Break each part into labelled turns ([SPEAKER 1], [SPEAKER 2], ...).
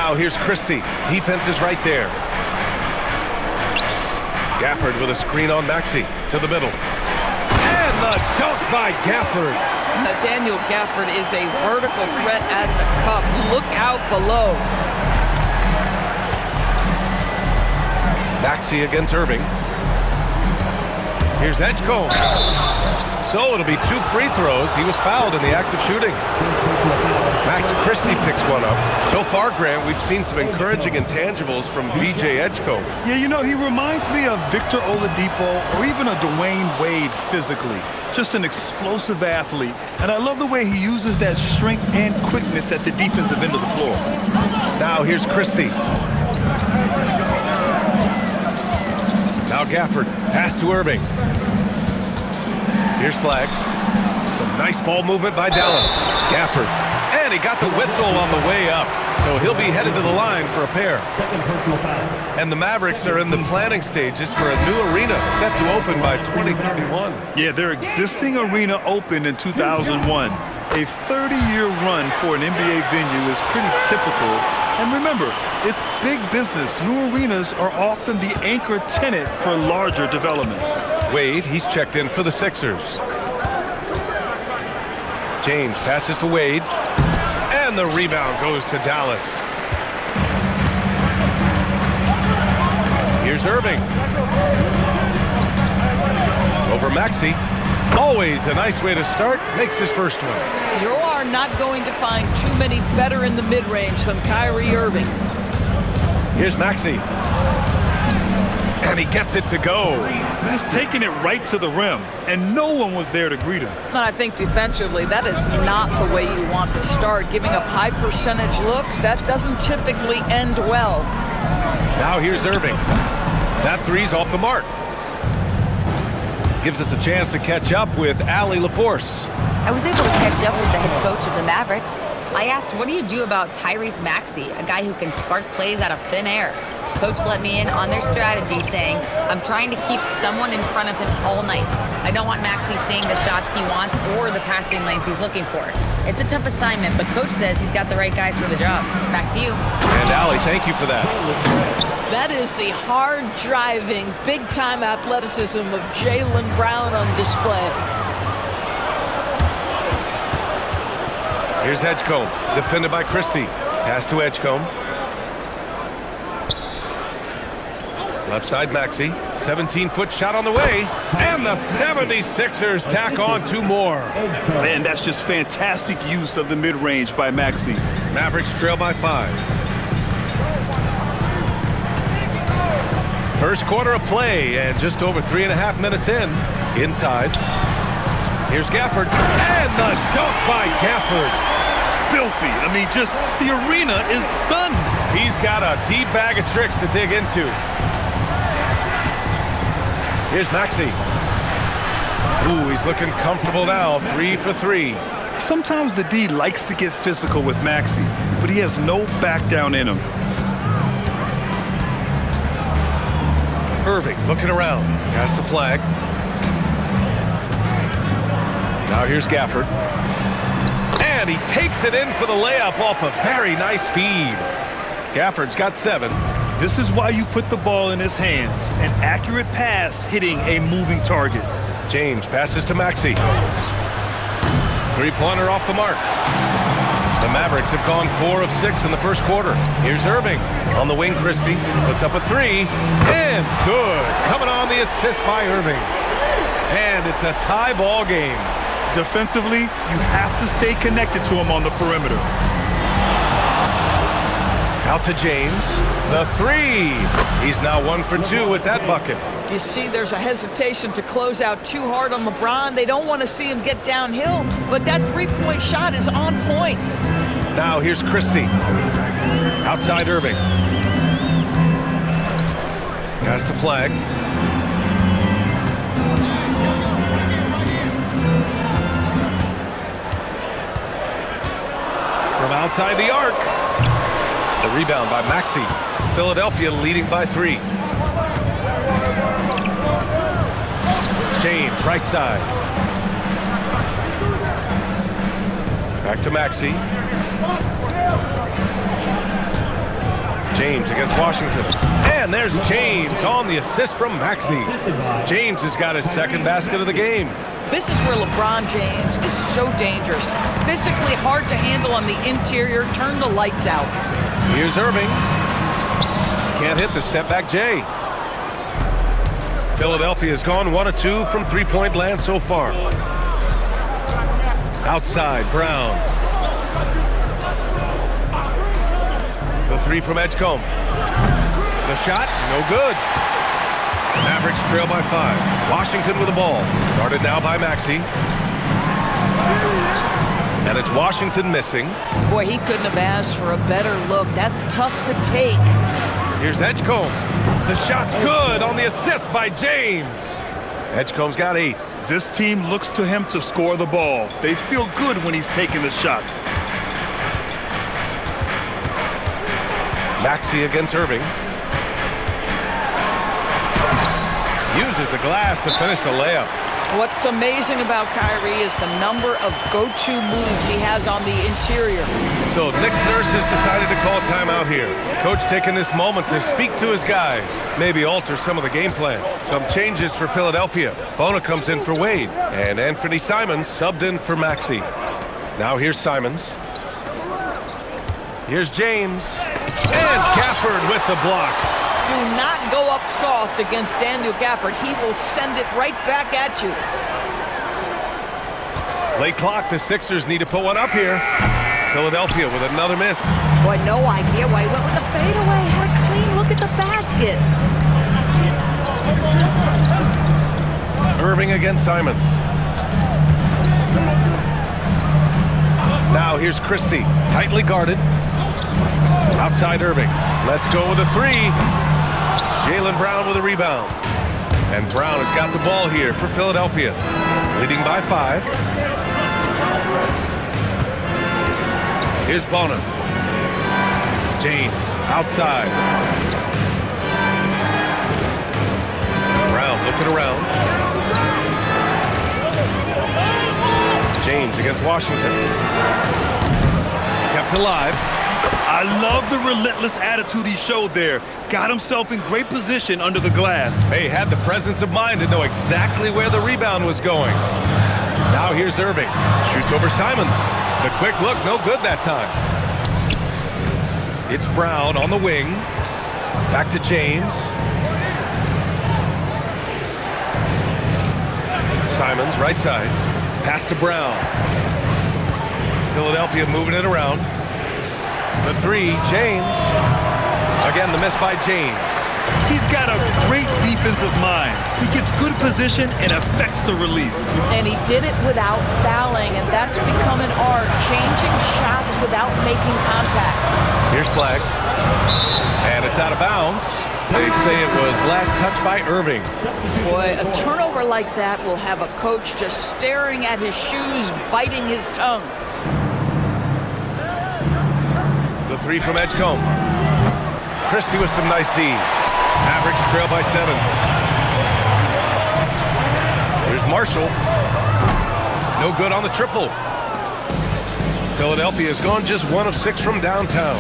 [SPEAKER 1] Now here's Christie. Defense is right there. Gafford with a screen on Maxey to the middle. And the dunk by Gafford.
[SPEAKER 2] Daniel Gafford is a vertical threat at the cup. Look out below.
[SPEAKER 1] Maxey against Irving. Here's Edgecombe. So it'll be 2 free throws. He was fouled in the act of shooting. Max Christie picks one up. So far, Grant, we've seen some encouraging intangibles from VJ Edgecombe.
[SPEAKER 3] Yeah, you know, he reminds me of Victor Oladipo or even a Dwayne Wade physically. Just an explosive athlete. And I love the way he uses that strength and quickness at the defensive end of the floor.
[SPEAKER 1] Now here's Christie. Now Gafford. Pass to Irving. Here's Flag. Some nice ball movement by Dallas. Gafford. And he got the whistle on the way up. So he'll be headed to the line for a pair. And the Mavericks are in the planning stages for a new arena set to open by 2031.
[SPEAKER 3] Yeah, their existing arena opened in 2001. A 30-year run for an NBA venue is pretty typical. And remember, it's big business. New arenas are often the anchor tenant for larger developments.
[SPEAKER 1] Wade, he's checked in for the Sixers. James passes to Wade. And the rebound goes to Dallas. Here's Irving. Over Maxey. Always a nice way to start. Makes his first one.
[SPEAKER 2] You are not going to find too many better in the mid-range than Kyrie Irving.
[SPEAKER 1] Here's Maxey. And he gets it to go.
[SPEAKER 3] Just taking it right to the rim, and no one was there to greet him.
[SPEAKER 2] And I think defensively, that is not the way you want to start. Giving up high percentage looks, that doesn't typically end well.
[SPEAKER 1] Now here's Irving. That three's off the mark. Gives us a chance to catch up with Allie LaForce.
[SPEAKER 4] I was able to catch up with the head coach of the Mavericks. I asked, what do you do about Tyrese Maxey, a guy who can spark plays out of thin air? Coach let me in on their strategy, saying, I'm trying to keep someone in front of him all night. I don't want Maxey seeing the shots he wants or the passing lanes he's looking for. It's a tough assignment, but Coach says he's got the right guys for the job. Back to you.
[SPEAKER 1] And Allie, thank you for that.
[SPEAKER 2] That is the hard-driving, big-time athleticism of Jaylen Brown on display.
[SPEAKER 1] Here's Edgecombe, defended by Christie. Pass to Edgecombe. Left side Maxey, 17-foot shot on the way, and the 76ers tack on 2 more.
[SPEAKER 3] Man, that's just fantastic use of the mid-range by Maxey.
[SPEAKER 1] Mavericks trail by 5. First quarter of play, and just over 3.5 minutes in. Inside. Here's Gafford, and the dunk by Gafford.
[SPEAKER 3] Filthy. I mean, just the arena is stunned.
[SPEAKER 1] He's got a deep bag of tricks to dig into. Here's Maxey. Ooh, he's looking comfortable now. 3 for 3.
[SPEAKER 3] Sometimes the D likes to get physical with Maxey, but he has no back down in him.
[SPEAKER 1] Irving looking around. Pass to Flag. Now here's Gafford. And he takes it in for the layup off a very nice feed. Gafford's got 7.
[SPEAKER 3] This is why you put the ball in his hands. An accurate pass hitting a moving target.
[SPEAKER 1] James passes to Maxey. 3-pointer off the mark. The Mavericks have gone 4 of 6 in the first quarter. Here's Irving. On the wing, Christie puts up a 3. And good. Coming on the assist by Irving. And it's a tie ball game.
[SPEAKER 3] Defensively, you have to stay connected to him on the perimeter.
[SPEAKER 1] Out to James. The 3. He's now 1 for 2 with that bucket.
[SPEAKER 2] You see there's a hesitation to close out too hard on LeBron. They don't want to see him get downhill, but that 3-point shot is on point.
[SPEAKER 1] Now here's Christie. Outside Irving. Pass to Flag. From outside the arc. The rebound by Maxey. Philadelphia leading by 3. James, right side. Back to Maxey. James against Washington. And there's James on the assist from Maxey. James has got his second basket of the game.
[SPEAKER 2] This is where LeBron James is so dangerous. Physically hard to handle on the interior. Turn the lights out.
[SPEAKER 1] Here's Irving. Can't hit the step-back J. Philadelphia's gone 1 of 2 from three-point land so far. Outside, Brown. The three from Edgecombe. The shot, no good. Mavericks trail by 5. Washington with the ball. Guarded now by Maxey. And it's Washington missing.
[SPEAKER 2] Boy, he couldn't have asked for a better look. That's tough to take.
[SPEAKER 1] Here's Edgecombe. The shot's good on the assist by James. Edgecombe's got 8.
[SPEAKER 3] This team looks to him to score the ball. They feel good when he's taking the shots.
[SPEAKER 1] Maxey against Irving. Uses the glass to finish the layup.
[SPEAKER 2] What's amazing about Kyrie is the number of go-to moves he has on the interior.
[SPEAKER 1] So Nick Nurse has decided to call timeout here. Coach taking this moment to speak to his guys, maybe alter some of the game plan. Some changes for Philadelphia. Bona comes in for Wade, and Anthony Simons subbed in for Maxey. Now here's Simons. Here's James. And Gafford with the block.
[SPEAKER 2] Do not go up soft against Daniel Gafford. He will send it right back at you.
[SPEAKER 1] Late clock, the Sixers need to put one up here. Philadelphia with another miss.
[SPEAKER 2] Boy, no idea why he went with the fadeaway. Had a clean look at the basket.
[SPEAKER 1] Irving against Simons. Now here's Christie, tightly guarded. Outside Irving. Let's go with a three. Jaylen Brown with a rebound. And Brown has got the ball here for Philadelphia. Leading by 5. Here's Bona. James outside. Brown looking around. James against Washington. Kept alive.
[SPEAKER 3] I love the relentless attitude he showed there. Got himself in great position under the glass.
[SPEAKER 1] He had the presence of mind to know exactly where the rebound was going. Now here's Irving. Shoots over Simons. The quick look, no good that time. It's Brown on the wing. Back to James. Simons, right side. Pass to Brown. Philadelphia moving it around. The three, James. Again, the miss by James.
[SPEAKER 3] He's got a great defensive mind. He gets good position and affects the release.
[SPEAKER 2] And he did it without fouling, and that's become an art, changing shots without making contact.
[SPEAKER 1] Here's flag. And it's out of bounds. They say it was last touched by Irving.
[SPEAKER 2] Boy, a turnover like that will have a coach just staring at his shoes, biting his tongue.
[SPEAKER 1] The three from Edgecombe. Christie with some nice D. Mavericks trail by 7. Here's Marshall. No good on the triple. Philadelphia has gone just 1 of 6 from downtown.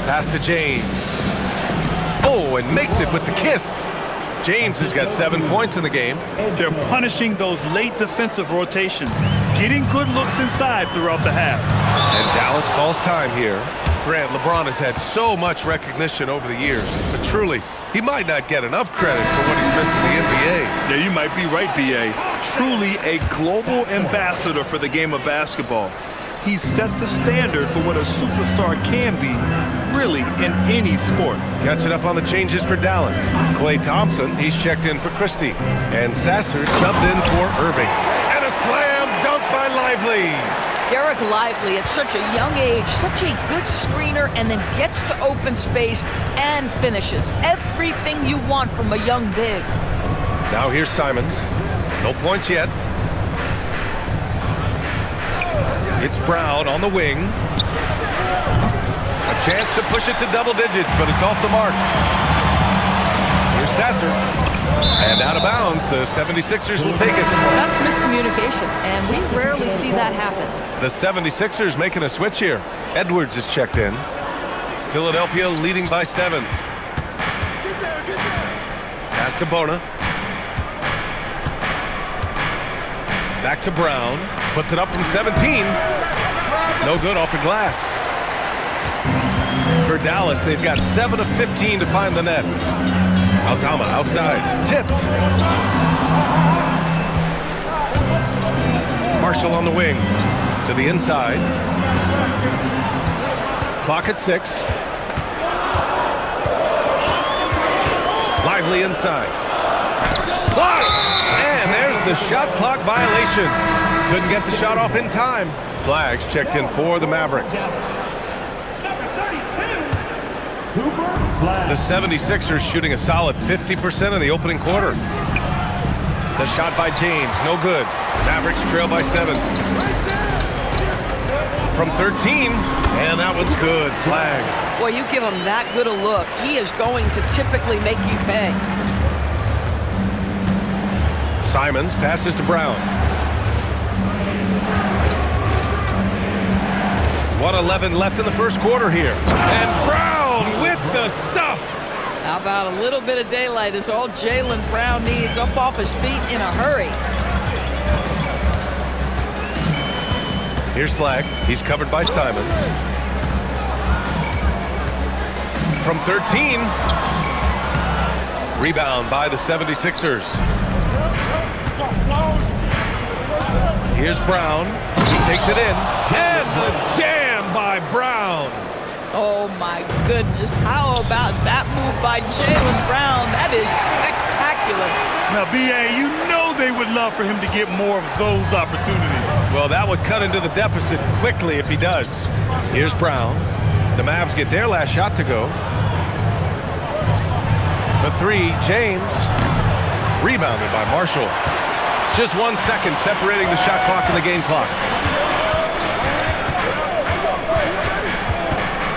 [SPEAKER 1] Pass to James. Oh, and makes it with the kiss. James has got 7 points in the game.
[SPEAKER 3] They're punishing those late defensive rotations, getting good looks inside throughout the half.
[SPEAKER 1] And Dallas calls time here. Grant, LeBron has had so much recognition over the years, but truly, he might not get enough credit for what he's meant to the NBA.
[SPEAKER 3] Yeah, you might be right, B.A. Truly a global ambassador for the game of basketball. He's set the standard for what a superstar can be, really, in any sport.
[SPEAKER 1] Catching up on the changes for Dallas. Klay Thompson, he's checked in for Christie. And Sasser subbed in for Irving. And a slam dunk by Lively.
[SPEAKER 2] Derek Lively, at such a young age, such a good screener, and then gets to open space and finishes. Everything you want from a young big.
[SPEAKER 1] Now here's Simons. No points yet. It's Brown on the wing. A chance to push it to double digits, but it's off the mark. Here's Sasser. And out of bounds, the 76ers will take it.
[SPEAKER 2] That's miscommunication, and we rarely see that happen.
[SPEAKER 1] The 76ers making a switch here. Edwards is checked in. Philadelphia leading by 7. Pass to Bona. Back to Brown. Puts it up from 17. No good off the glass. For Dallas, they've got 7 of 15 to find the net. Aldama outside. Tipped. Marshall on the wing. To the inside. Clock at 6. Lively inside. Blocked! And there's the shot clock violation. Couldn't get the shot off in time. Flags checked in for the Mavericks. The 76ers shooting a solid 50% in the opening quarter. The shot by James, no good. Mavericks trail by 7. From 13, and that one's good. Flag.
[SPEAKER 2] Well, you give him that good a look, he is going to typically make you pay.
[SPEAKER 1] Simons passes to Brown. 1:11 left in the first quarter here. And Brown with the stuff.
[SPEAKER 2] How about a little bit of daylight is all Jaylen Brown needs, up off his feet in a hurry.
[SPEAKER 1] Here's Flag. He's covered by Simons. From 13. Rebound by the 76ers. Here's Brown. He takes it in. And the jam by Brown.
[SPEAKER 2] Oh my goodness, how about that move by Jaylen Brown? That is spectacular.
[SPEAKER 3] Now, B.A., you know they would love for him to get more of those opportunities.
[SPEAKER 1] Well, that would cut into the deficit quickly if he does. Here's Brown. The Mavs get their last shot to go. The 3, James. Rebounded by Marshall. Just 1 second separating the shot clock and the game clock.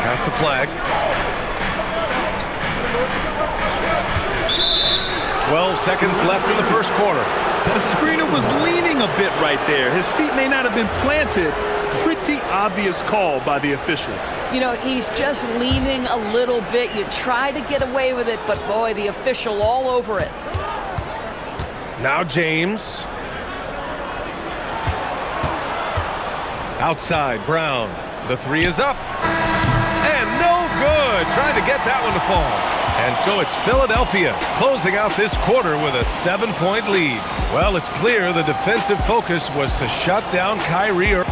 [SPEAKER 1] Pass to Flag. 12 seconds left in the first quarter.
[SPEAKER 3] The screener was leaning a bit right there. His feet may not have been planted. Pretty obvious call by the officials.
[SPEAKER 2] You know, he's just leaning a little bit. You try to get away with it, but boy, the official all over it.
[SPEAKER 1] Now James. Outside, Brown. The 3 is up. And no good. Trying to get that one to fall. And so it's Philadelphia closing out this quarter with a 7-point lead. Well, it's clear the defensive focus was to shut down Kyrie.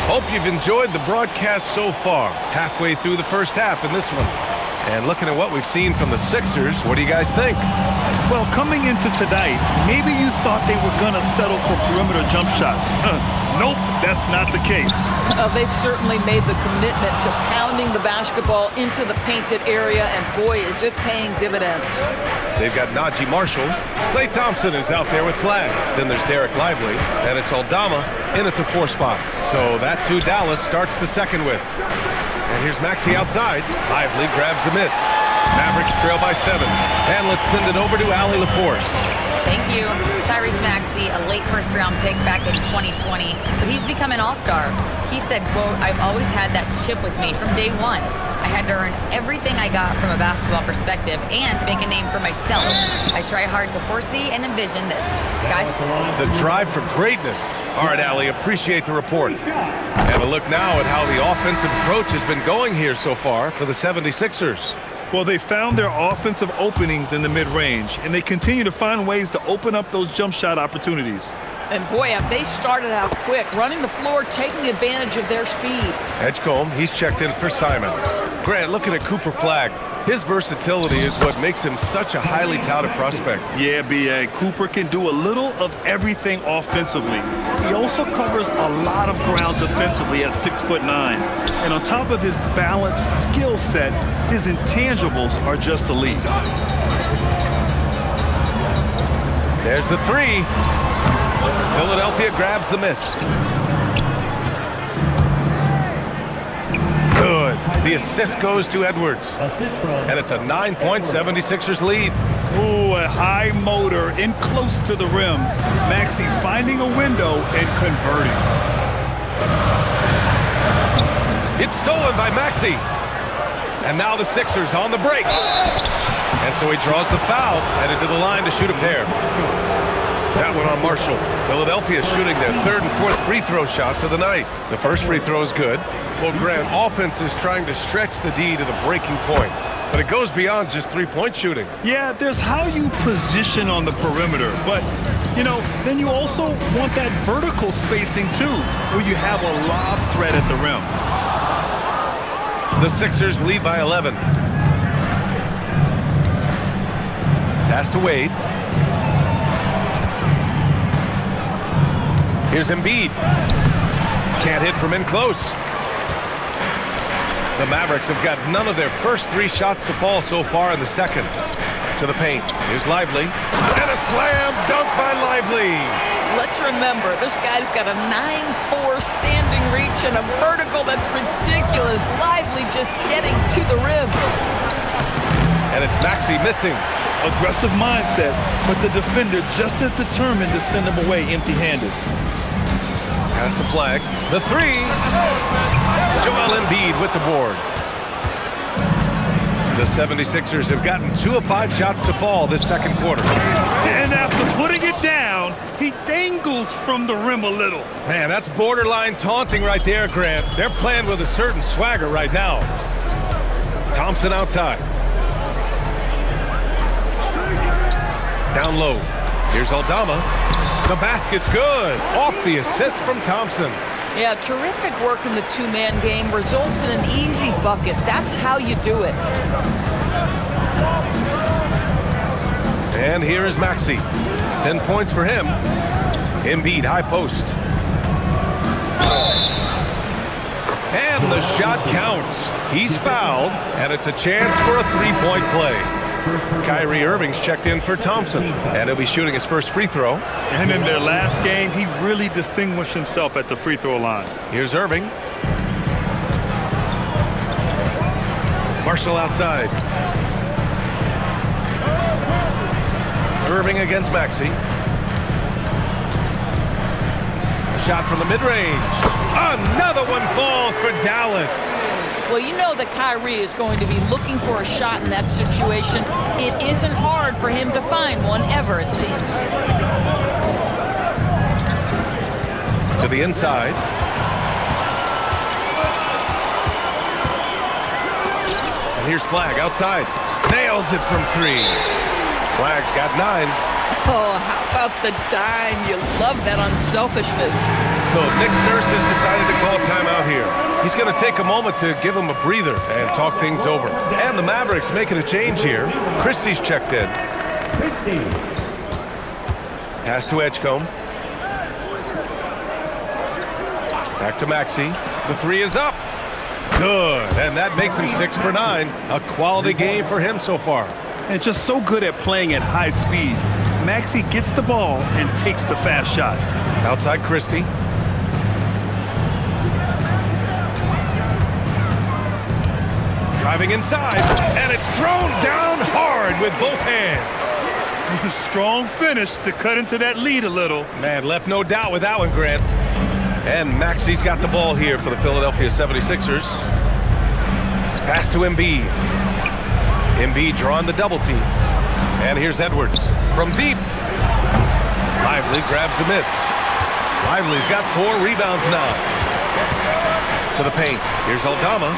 [SPEAKER 1] Hope you've enjoyed the broadcast so far. Halfway through the first half in this one. And looking at what we've seen from the Sixers, what do you guys think?
[SPEAKER 3] Well, coming into tonight, maybe you thought they were going to settle for perimeter jump shots. Nope, that's not the case.
[SPEAKER 2] They've certainly made the commitment to pounding the basketball into the painted area, and boy, is it paying dividends.
[SPEAKER 1] They've got Najee Marshall. Klay Thompson is out there with Flag. Then there's Derek Lively, and it's Aldama in at the 4 spot. So that's who Dallas starts the second with. And here's Maxey outside. Lively grabs the miss. Mavericks trail by 7. And let's send it over to Allie LaForce.
[SPEAKER 4] Thank you. Tyrese Maxey, a late first-round pick back in 2020, but he's become an all-star. He said, quote, "I've always had that chip with me from day one. I had to earn everything I got from a basketball perspective and make a name for myself. I try hard to foresee and envision this." Guys?
[SPEAKER 1] The drive for greatness. All right, Allie, appreciate the report. And a look now at how the offensive approach has been going here so far for the 76ers.
[SPEAKER 3] Well, they found their offensive openings in the mid-range, and they continue to find ways to open up those jump shot opportunities.
[SPEAKER 2] And boy, have they started out quick, running the floor, taking advantage of their speed.
[SPEAKER 1] Edgecombe, he's checked in for Simons. Grant, looking at Cooper Flag. His versatility is what makes him such a highly touted prospect.
[SPEAKER 3] Yeah, B.A. Cooper can do a little of everything offensively. He also covers a lot of ground defensively at 6'9". And on top of his balanced skill set, his intangibles are just elite.
[SPEAKER 1] There's the 3. Philadelphia grabs the miss. Good. The assist goes to Edwards. And it's a 9-point 76ers lead.
[SPEAKER 3] Ooh, a high motor in close to the rim. Maxey finding a window and converting.
[SPEAKER 1] It's stolen by Maxey. And now the Sixers on the break. And so he draws the foul, headed to the line to shoot a pair. That one on Marshall. Philadelphia shooting their third and fourth free throw shots of the night. The first free throw is good. Well, Grant, offense is trying to stretch the D to the breaking point. But it goes beyond just three-point shooting.
[SPEAKER 3] Yeah, there's how you position on the perimeter. But, you know, then you also want that vertical spacing, too, where you have a lob threat at the rim.
[SPEAKER 1] The Sixers lead by 11. Pass to Wade. Here's Embiid. Can't hit from in close. The Mavericks have got none of their first three shots to fall so far in the second. To the paint. Here's Lively. And a slam dunk by Lively.
[SPEAKER 2] Let's remember, this guy's got a 9'4" standing reach and a vertical that's ridiculous. Lively just getting to the rim.
[SPEAKER 1] And it's Maxey missing.
[SPEAKER 3] Aggressive mindset, but the defender just as determined to send him away empty-handed.
[SPEAKER 1] Pass to Flag. The three. Joel Embiid with the board. The 76ers have gotten 2 of 5 shots to fall this second quarter.
[SPEAKER 3] And after putting it down, he dangles from the rim a little.
[SPEAKER 1] Man, that's borderline taunting right there, Grant. They're playing with a certain swagger right now. Thompson outside. Down low. Here's Aldama. The basket's good. Off the assist from Thompson.
[SPEAKER 2] Yeah, terrific work in the two-man game results in an easy bucket. That's how you do it.
[SPEAKER 1] And here is Maxey. 10 points for him. Embiid, high post. And the shot counts. He's fouled, and it's a chance for a three-point play. Kyrie Irving's checked in for Thompson, and he'll be shooting his first free throw.
[SPEAKER 3] And in their last game, he really distinguished himself at the free throw line.
[SPEAKER 1] Here's Irving. Marshall outside. Irving against Maxey. A shot from the mid-range. Another one falls for Dallas.
[SPEAKER 2] Well, you know that Kyrie is going to be looking for a shot in that situation. It isn't hard for him to find one ever, it seems.
[SPEAKER 1] To the inside. And here's Flag outside. Nails it from 3. Flag's got 9.
[SPEAKER 2] Oh, how about the dime? You love that unselfishness.
[SPEAKER 1] So Nick Nurse has decided to call timeout here. He's going to take a moment to give him a breather and talk things over. And the Mavericks making a change here. Christie's checked in. Pass to Edgecombe. Back to Maxey. The 3 is up. Good. And that makes him 6 for 9. A quality game for him so far.
[SPEAKER 3] And just so good at playing at high speed. Maxey gets the ball and takes the fast shot.
[SPEAKER 1] Outside Christie. Driving inside, and it's thrown down hard with both hands.
[SPEAKER 3] Strong finish to cut into that lead a little.
[SPEAKER 1] Man, left no doubt with that one, Grant. And Maxey's got the ball here for the Philadelphia 76ers. Pass to Embiid. Embiid drawing the double team. And here's Edwards from deep. Lively grabs the miss. Lively's got 4 rebounds now. To the paint. Here's Aldama.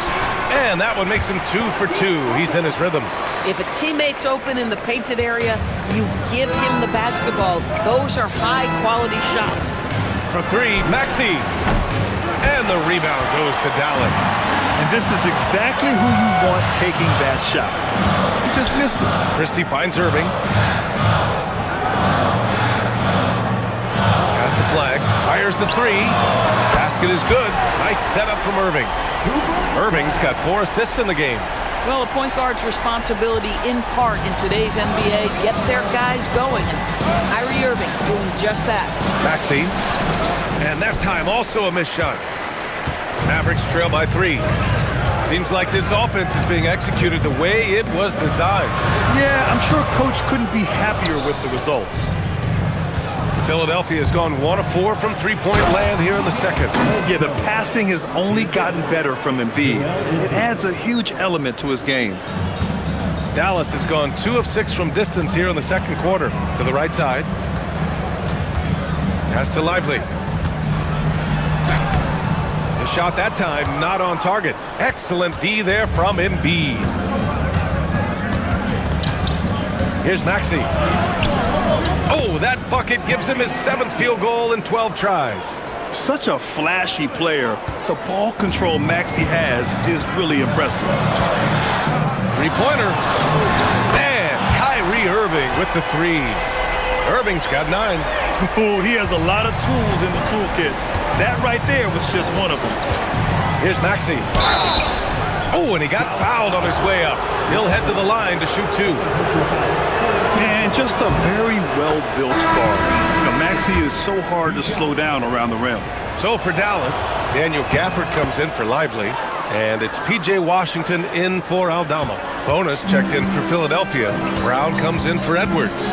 [SPEAKER 1] And that one makes him 2 for 2. He's in his rhythm.
[SPEAKER 2] If a teammate's open in the painted area, you give him the basketball. Those are high-quality shots.
[SPEAKER 1] For 3, Maxey. And the rebound goes to Dallas.
[SPEAKER 3] And this is exactly who you want taking that shot. He just missed it.
[SPEAKER 1] Christie finds Irving. Pass to Flag. Fires the 3. Basket is good. Nice setup from Irving. Irving's got 4 assists in the game.
[SPEAKER 2] Well, a point guard's responsibility in part in today's NBA, get their guys going. And Kyrie Irving doing just that.
[SPEAKER 1] Maxey. And that time also a missed shot. Mavericks trail by 3. Seems like this offense is being executed the way it was designed.
[SPEAKER 3] Yeah, I'm sure Coach couldn't be happier with the results.
[SPEAKER 1] Philadelphia has gone 1 of 4 from three-point land here in the second.
[SPEAKER 3] Yeah, the passing has only gotten better from Embiid. It adds a huge element to his game.
[SPEAKER 1] Dallas has gone 2 of 6 from distance here in the second quarter. To the right side. Pass to Lively. The shot that time not on target. Excellent D there from Embiid. Here's Maxey. Oh, that bucket gives him his 7th field goal in 12 tries.
[SPEAKER 3] Such a flashy player. The ball control Maxey has is really impressive.
[SPEAKER 1] Three-pointer. And Kyrie Irving with the 3. Irving's got 9.
[SPEAKER 3] Oh, he has a lot of tools in the toolkit. That right there was just one of them.
[SPEAKER 1] Here's Maxey. Oh, and he got fouled on his way up. He'll head to the line to shoot 2.
[SPEAKER 3] And just a very well-built guard. Maxey is so hard to slow down around the rim.
[SPEAKER 1] So for Dallas, Daniel Gafford comes in for Lively, and it's P.J. Washington in for Aldama. Bonus checked in for Philadelphia. Brown comes in for Edwards.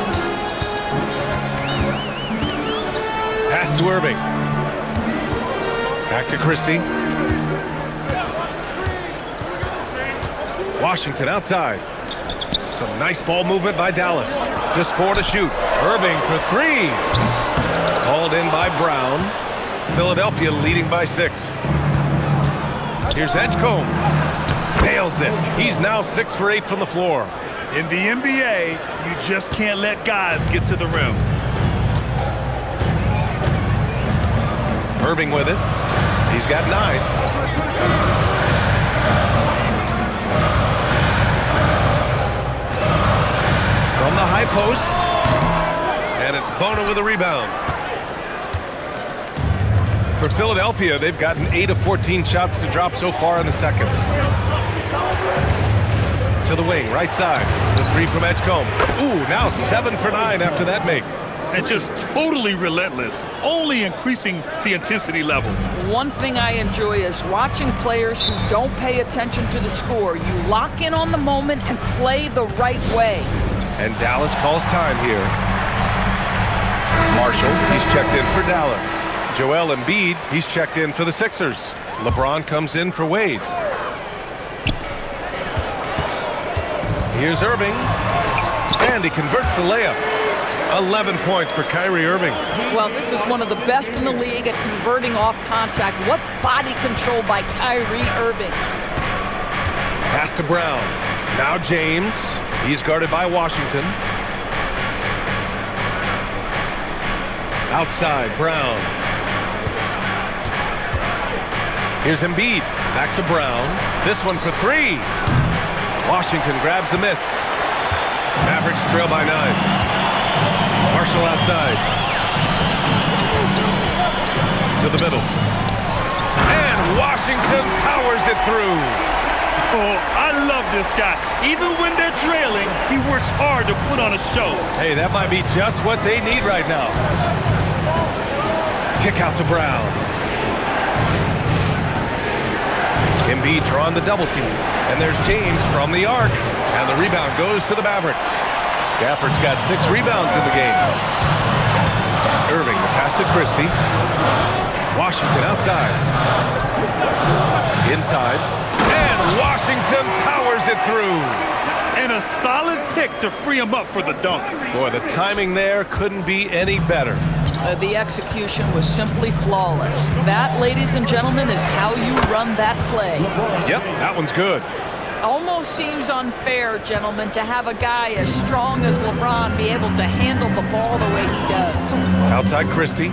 [SPEAKER 1] Pass to Irving. Back to Christie. Washington outside. Some nice ball movement by Dallas. Just 4 to shoot. Irving for 3. Called in by Brown. Philadelphia leading by 6. Here's Edgecombe. Nails it. He's now 6 for 8 from the floor.
[SPEAKER 3] In the NBA, you just can't let guys get to the rim.
[SPEAKER 1] Irving with it. He's got 9. From the high post. And it's Bona with a rebound. For Philadelphia, they've gotten 8 of 14 shots to drop so far in the second. To the wing, right side. The 3 from Edgecombe. Ooh, now 7 for 9 after that make.
[SPEAKER 3] And just totally relentless, only increasing the intensity level.
[SPEAKER 2] One thing I enjoy is watching players who don't pay attention to the score. You lock in on the moment and play the right way.
[SPEAKER 1] And Dallas calls time here. Marshall, he's checked in for Dallas. Joel Embiid, he's checked in for the Sixers. LeBron comes in for Wade. Here's Irving. And he converts the layup. 11 points for Kyrie Irving.
[SPEAKER 2] Well, this is one of the best in the league at converting off contact. What body control by Kyrie Irving.
[SPEAKER 1] Pass to Brown. Now James. He's guarded by Washington. Outside, Brown. Here's Embiid. Back to Brown. This one for 3. Washington grabs the miss. Mavericks trail by 9. Marshall outside. To the middle. And Washington powers it through.
[SPEAKER 3] Oh, I love this guy. Even when they're trailing, he works hard to put on a show.
[SPEAKER 1] Hey, that might be just what they need right now. Kick out to Brown. Embiid drawing the double team. And there's James from the arc. And the rebound goes to the Mavericks. Gafford's got 6 rebounds in the game. Irving, the pass to Christie. Washington outside. Inside. And Washington powers it through.
[SPEAKER 3] And a solid pick to free him up for the dunk.
[SPEAKER 1] Boy, the timing there couldn't be any better.
[SPEAKER 2] The execution was simply flawless. That, ladies and gentlemen, is how you run that play.
[SPEAKER 1] Yep, that one's good.
[SPEAKER 2] Almost seems unfair, gentlemen, to have a guy as strong as LeBron be able to handle the ball the way he does.
[SPEAKER 1] Outside Christie.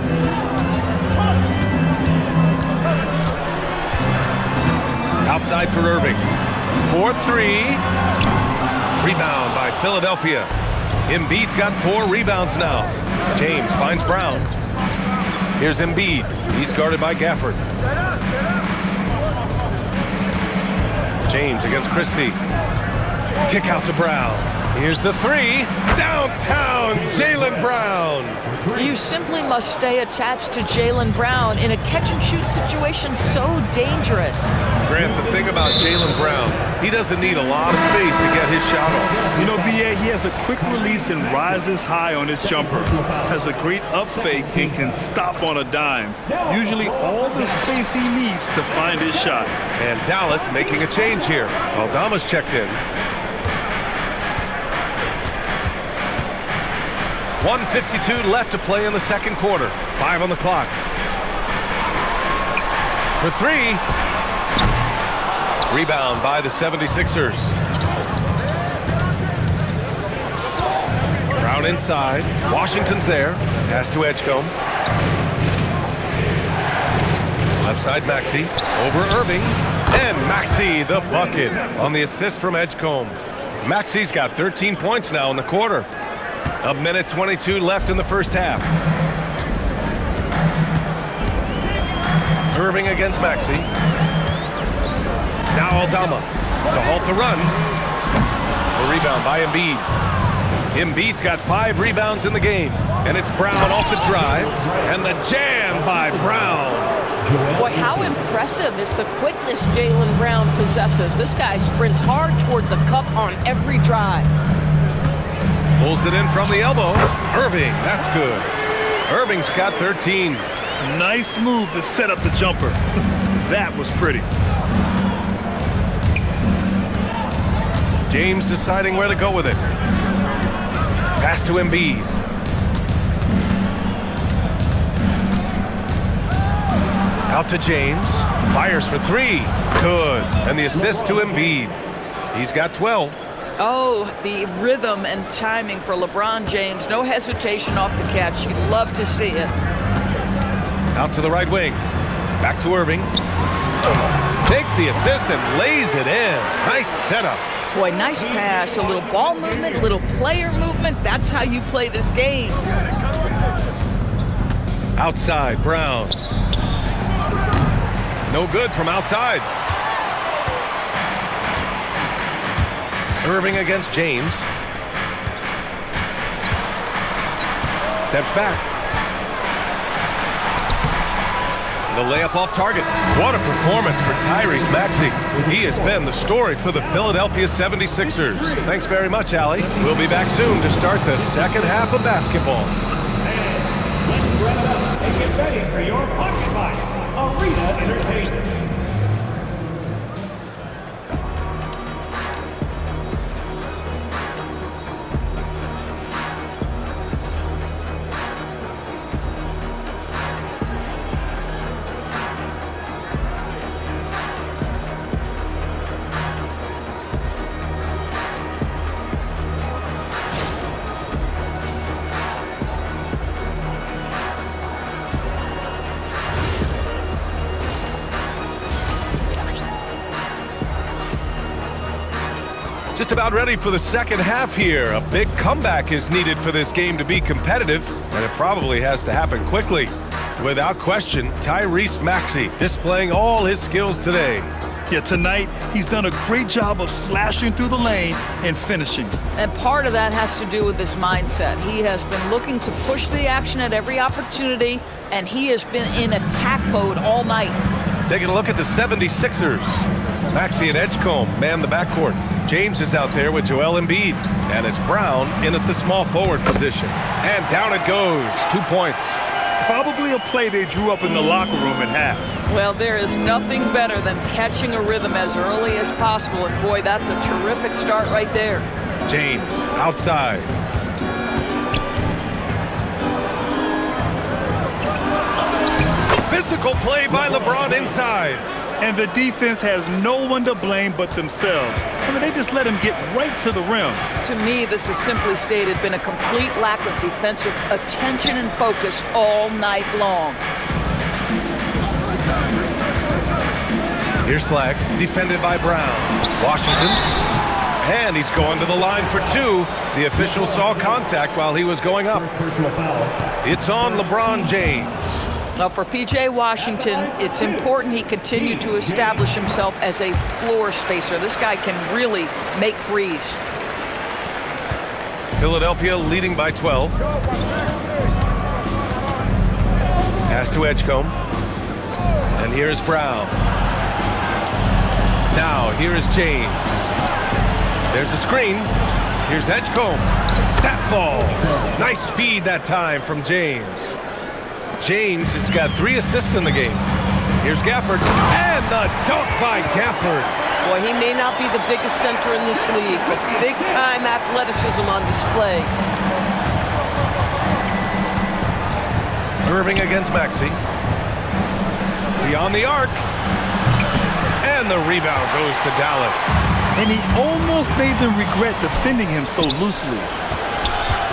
[SPEAKER 1] Outside for Irving. 4-3. Rebound by Philadelphia. Embiid's got 4 rebounds now. James finds Brown. Here's Embiid. He's guarded by Gafford. James against Christie. Kick out to Brown. Here's the three. Downtown, Jaylen Brown.
[SPEAKER 2] You simply must stay attached to Jaylen Brown in a catch-and-shoot situation so dangerous.
[SPEAKER 1] Grant, the thing about Jaylen Brown, he doesn't need a lot of space to get his shot off.
[SPEAKER 3] You know, B.A., he has a quick release and rises high on his jumper. Has a great up fake and can stop on a dime. Usually all the space he needs to find his shot.
[SPEAKER 1] And Dallas making a change here. Aldama's checked in. 1:52 left to play in the second quarter. 5 on the clock. For three. Rebound by the 76ers. Brown inside. Washington's there. Pass to Edgecombe. Left side Maxey. Over Irving. And Maxey the bucket on the assist from Edgecombe. Maxey's got 13 points now in the quarter. A minute 22 left in the first half. Irving against Maxey. Now Aldama to halt the run. A rebound by Embiid. Embiid's got 5 rebounds in the game. And it's Brown off the drive. And the jam by Brown.
[SPEAKER 2] Boy, how impressive is the quickness Jaylen Brown possesses. This guy sprints hard toward the cup on every drive.
[SPEAKER 1] Pulls it in from the elbow. Irving, that's good. Irving's got 13.
[SPEAKER 3] Nice move to set up the jumper. That was pretty.
[SPEAKER 1] James deciding where to go with it. Pass to Embiid. Out to James. Fires for 3. Good. And the assist to Embiid. He's got 12.
[SPEAKER 2] Oh, the rhythm and timing for LeBron James. No hesitation off the catch. You'd love to see it.
[SPEAKER 1] Out to the right wing. Back to Irving. Takes the assist and lays it in. Nice setup.
[SPEAKER 2] Boy, nice pass. A little ball movement, a little player movement. That's how you play this game.
[SPEAKER 1] Outside, Brown. No good from outside. Irving against James. Steps back. The layup off target. What a performance for Tyrese Maxey. He has been the story for the Philadelphia 76ers. Thanks very much, Allie. We'll be back soon to start the second half of basketball.
[SPEAKER 5] And get ready for your PHI Arena Entertainment.
[SPEAKER 1] Just about ready for the second half here. A big comeback is needed for this game to be competitive, and it probably has to happen quickly. Without question, Tyrese Maxey displaying all his skills today.
[SPEAKER 3] Yeah, tonight he's done a great job of slashing through the lane and finishing.
[SPEAKER 2] And part of that has to do with his mindset. He has been looking to push the action at every opportunity, and he has been in attack mode all night.
[SPEAKER 1] Taking a look at the 76ers. Maxey and Edgecombe man the backcourt. James is out there with Joel Embiid. And it's Brown in at the small forward position. And down it goes. 2 points.
[SPEAKER 3] Probably a play they drew up in the locker room at half.
[SPEAKER 2] Well, there is nothing better than catching a rhythm as early as possible. And boy, that's a terrific start right there.
[SPEAKER 1] James outside. Physical play by LeBron inside.
[SPEAKER 3] And the defense has no one to blame but themselves. I mean, they just let him get right to the rim.
[SPEAKER 2] To me, this has simply stated been a complete lack of defensive attention and focus all night long.
[SPEAKER 1] Here's flag, defended by Brown. Washington. And he's going to the line for 2. The official saw contact while he was going up. It's on LeBron James.
[SPEAKER 2] Now for P.J. Washington, it's important he continue to establish himself as a floor spacer. This guy can really make threes.
[SPEAKER 1] Philadelphia leading by 12. Pass to Edgecombe. And here's Brown. Now, here is James. There's a screen. Here's Edgecombe. That falls. Nice feed that time from James. James has got 3 assists in the game. Here's Gafford. And the dunk by Gafford.
[SPEAKER 2] Boy, he may not be the biggest center in this league, but big-time athleticism on display.
[SPEAKER 1] Irving against Maxey. Beyond the arc. And the rebound goes to Dallas.
[SPEAKER 3] And he almost made them regret defending him so loosely.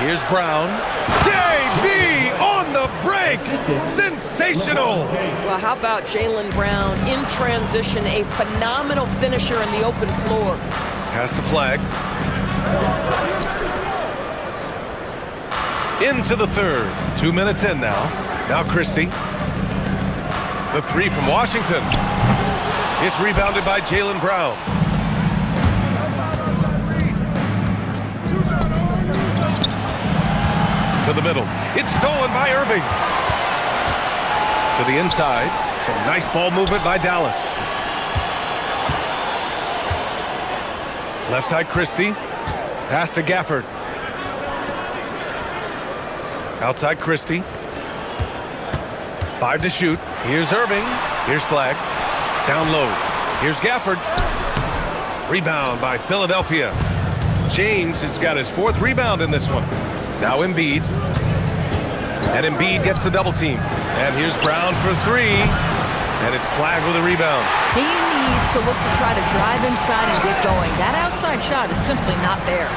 [SPEAKER 1] Here's Brown. JB on the break. Sensational.
[SPEAKER 2] Well, how about Jaylen Brown in transition, a phenomenal finisher in the open floor.
[SPEAKER 1] Pass to Flag. Into the third. 2 minutes in now. Now Christie. The 3 from Washington. It's rebounded by Jaylen Brown. To the middle. It's stolen by Irving. To the inside. Some nice ball movement by Dallas. Left side Christie. Pass to Gafford. Outside Christie. 5 to shoot. Here's Irving. Here's Flag. Down low. Here's Gafford. Rebound by Philadelphia. James has got his 4th rebound in this one. Now Embiid. And Embiid gets the double team. And here's Brown for 3. And it's Flag with a rebound.
[SPEAKER 2] He needs to look to try to drive inside and get going. That outside shot is simply not there.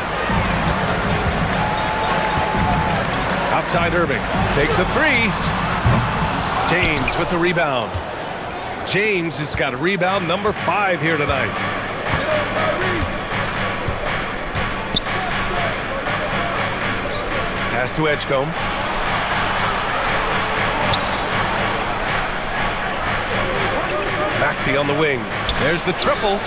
[SPEAKER 1] Outside Irving. Takes a 3. James with the rebound. James has got a rebound number 5 here tonight. Pass to Edgecombe. Maxey on the wing. There's the triple.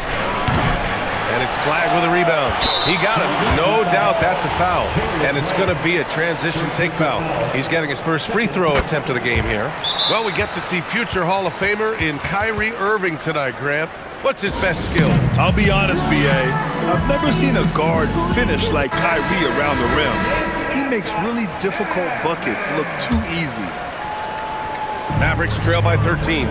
[SPEAKER 1] And it's Flag with a rebound. He got it. No doubt that's a foul. And it's going to be a transition take foul. He's getting his first free throw attempt of the game here. Well, we get to see future Hall of Famer in Kyrie Irving tonight, Grant. What's his best skill?
[SPEAKER 3] I'll be honest, B.A. I've never seen a guard finish like Kyrie around the rim. He makes really difficult buckets look too easy.
[SPEAKER 1] Mavericks trail by 13.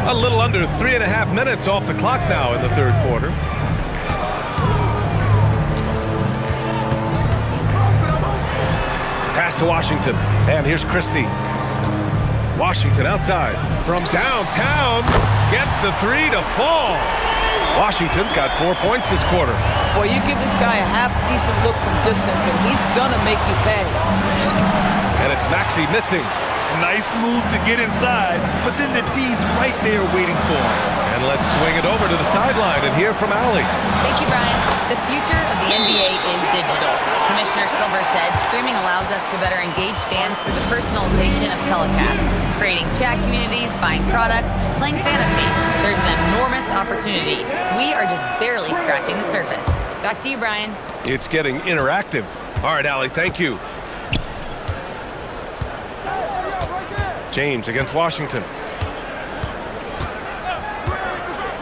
[SPEAKER 1] A little under 3.5 minutes off the clock now in the third quarter. Pass to Washington. And here's Christie. Washington outside. From downtown. Gets the 3 to fall. Washington's got 4 points this quarter.
[SPEAKER 2] Boy, you give this guy a half-decent look from distance, and he's gonna make you pay.
[SPEAKER 1] And it's Maxey missing.
[SPEAKER 3] Nice move to get inside, but then the D's right there waiting for him.
[SPEAKER 1] And let's swing it over to the sideline and hear from Allie.
[SPEAKER 4] Thank you, Brian. The future of the NBA is digital. Commissioner Silver said streaming allows us to better engage fans through the personalization of telecasts, creating chat communities, buying products, playing fantasy. There's an enormous opportunity. We are just barely scratching the surface. Back to you, Brian.
[SPEAKER 1] It's getting interactive. All right, Allie, thank you. James against Washington.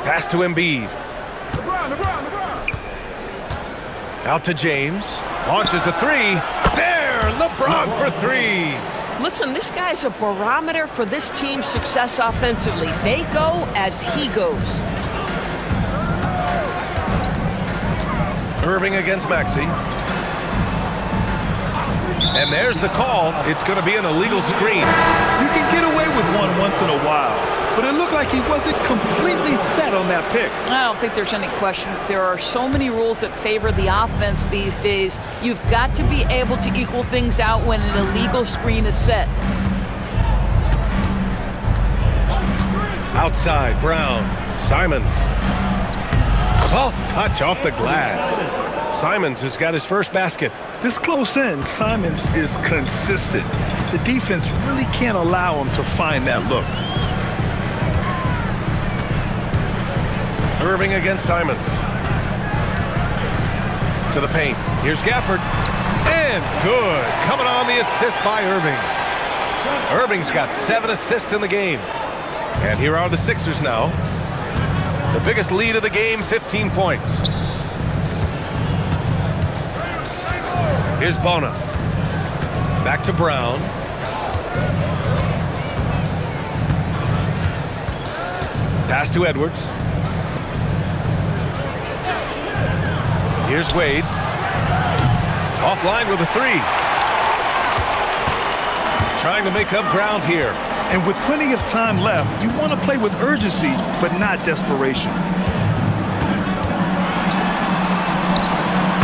[SPEAKER 1] Pass to Embiid. Out to James. Launches a 3. There! LeBron for 3.
[SPEAKER 2] Listen, this guy's a barometer for this team's success offensively. They go as he goes.
[SPEAKER 1] Irving against Maxey. And there's the call. It's going to be an illegal screen.
[SPEAKER 3] You can get away with one once in a while, but it looked like he wasn't completely set on that pick.
[SPEAKER 2] I don't think there's any question. There are so many rules that favor the offense these days. You've got to be able to equal things out when an illegal screen is set.
[SPEAKER 1] Outside, Brown. Simons. Soft touch off the glass. Simons has got his first basket.
[SPEAKER 3] This close in, Simons is consistent. The defense really can't allow him to find that look.
[SPEAKER 1] Irving against Simons. To the paint. Here's Gafford. And good. Coming on the assist by Irving. Irving's got 7 assists in the game. And here are the Sixers now. The biggest lead of the game, 15 points. Here's Bona. Back to Brown. Pass to Edwards. Here's Wade. Offline with a 3. Trying to make up ground here.
[SPEAKER 3] And with plenty of time left, you want to play with urgency, but not desperation.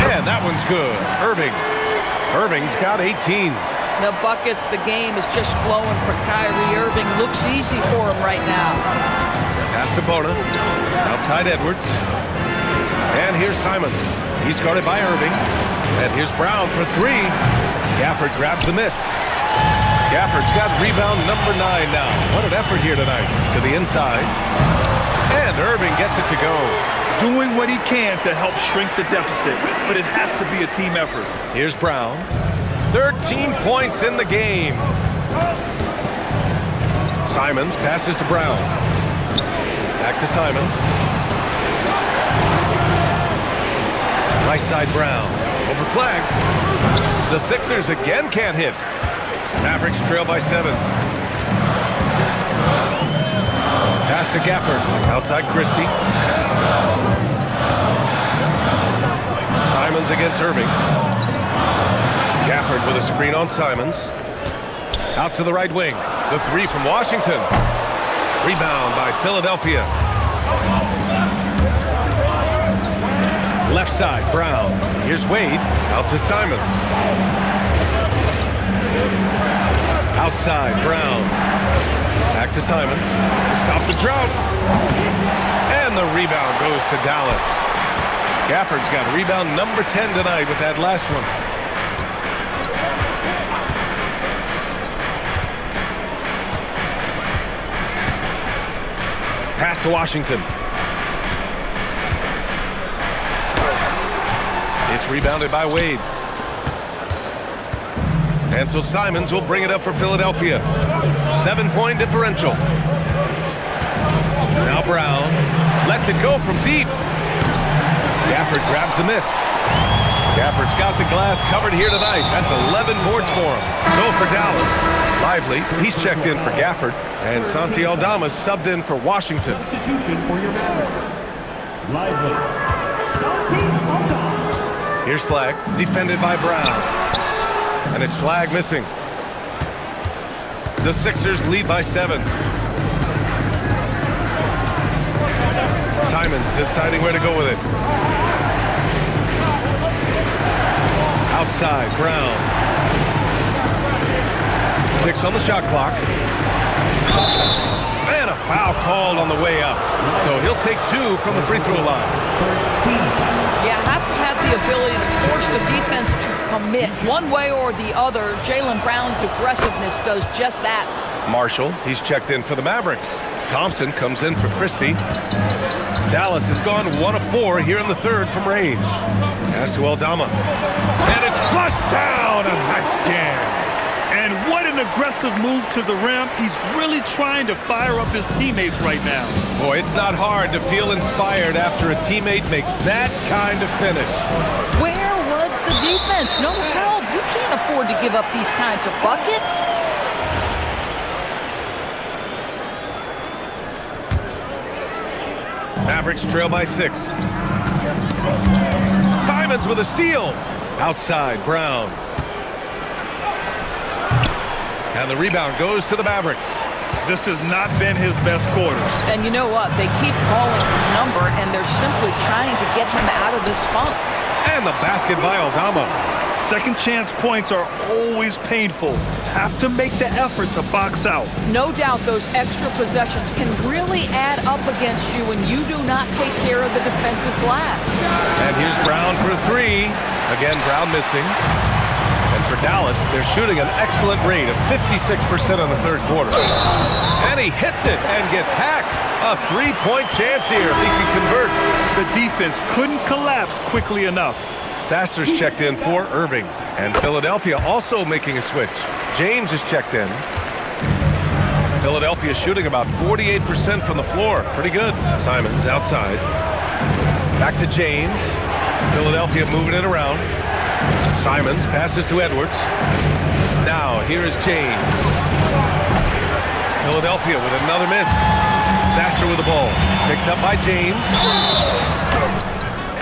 [SPEAKER 1] And that one's good. Irving's got 18.
[SPEAKER 2] The buckets, the game is just flowing for Kyrie Irving. Looks easy for him right now.
[SPEAKER 1] Pass to Bona. Outside Edwards. And here's Simons. He's guarded by Irving. And here's Brown for 3. Gafford grabs the miss. Gafford's got rebound number 9 now. What an effort here tonight. To the inside. And Irving gets it to go.
[SPEAKER 3] Doing what he can to help shrink the deficit, but it has to be a team effort.
[SPEAKER 1] Here's Brown. 13 points in the game. Simons passes to Brown. Back to Simons. Right side Brown. Over flag. The Sixers again can't hit. Mavericks trail by 7. Pass to Gafford. Outside Christie. Simons against Irving. Gafford with a screen on Simons. Out to the right wing. The 3 from Washington. Rebound by Philadelphia. Left side, Brown. Here's Wade. Out to Simons. Outside, Brown. Back to Simons. To stop the drought. And the rebound goes to Dallas. Gafford's got rebound number 10 tonight with that last one. Pass to Washington. It's rebounded by Wade. And so Simons will bring it up for Philadelphia. 7-point differential. Now Brown lets it go from deep. Gafford grabs the miss. Gafford's got the glass covered here tonight. That's 11 boards for him. So for Dallas, Lively, he's checked in for Gafford. And Santi Aldama subbed in for Washington.
[SPEAKER 5] Substitution for your Mavericks. Lively. Santi Aldama.
[SPEAKER 1] Here's Flag, defended by Brown. And it's Flag missing. The Sixers lead by 7. Simons deciding where to go with it. Outside, Brown. 6 on the shot clock. And a foul called on the way up. So he'll take 2 from the free throw line.
[SPEAKER 2] You have to have the ability to force the defense to commit one way or the other. Jaylen Brown's aggressiveness does just that.
[SPEAKER 1] Marshall, he's checked in for the Mavericks. Thompson comes in for Christie. Dallas has gone 1 of 4 here in the 3rd from range. Pass to Aldama. And it's flushed down. A nice jam.
[SPEAKER 3] And what an aggressive move to the rim. He's really trying to fire up his teammates right now.
[SPEAKER 1] Boy, it's not hard to feel inspired after a teammate makes that kind of finish.
[SPEAKER 2] Where was the defense? No help. You can't afford to give up these kinds of buckets.
[SPEAKER 1] Mavericks trail by 6. Simons with a steal. Outside, Brown. And the rebound goes to the Mavericks.
[SPEAKER 3] This has not been his best quarter.
[SPEAKER 2] And you know what? They keep calling his number, and they're simply trying to get him out of this funk.
[SPEAKER 1] And the basket by Aldama.
[SPEAKER 3] Second chance points are always painful. Have to make the effort to box out.
[SPEAKER 2] No doubt those extra possessions can really add up against you when you do not take care of the defensive glass.
[SPEAKER 1] And here's Brown for 3. Again, Brown missing. And for Dallas, they're shooting an excellent rate of 56% in the 3rd quarter. And he hits it and gets hacked. A 3-point chance here if he can convert.
[SPEAKER 3] The defense couldn't collapse quickly enough.
[SPEAKER 1] Sasser's checked in for Irving. And Philadelphia also making a switch. James is checked in. Philadelphia shooting about 48% from the floor. Pretty good. Simons outside. Back to James. Philadelphia moving it around. Simons passes to Edwards. Now here is James. Philadelphia with another miss. Sasser with the ball. Picked up by James.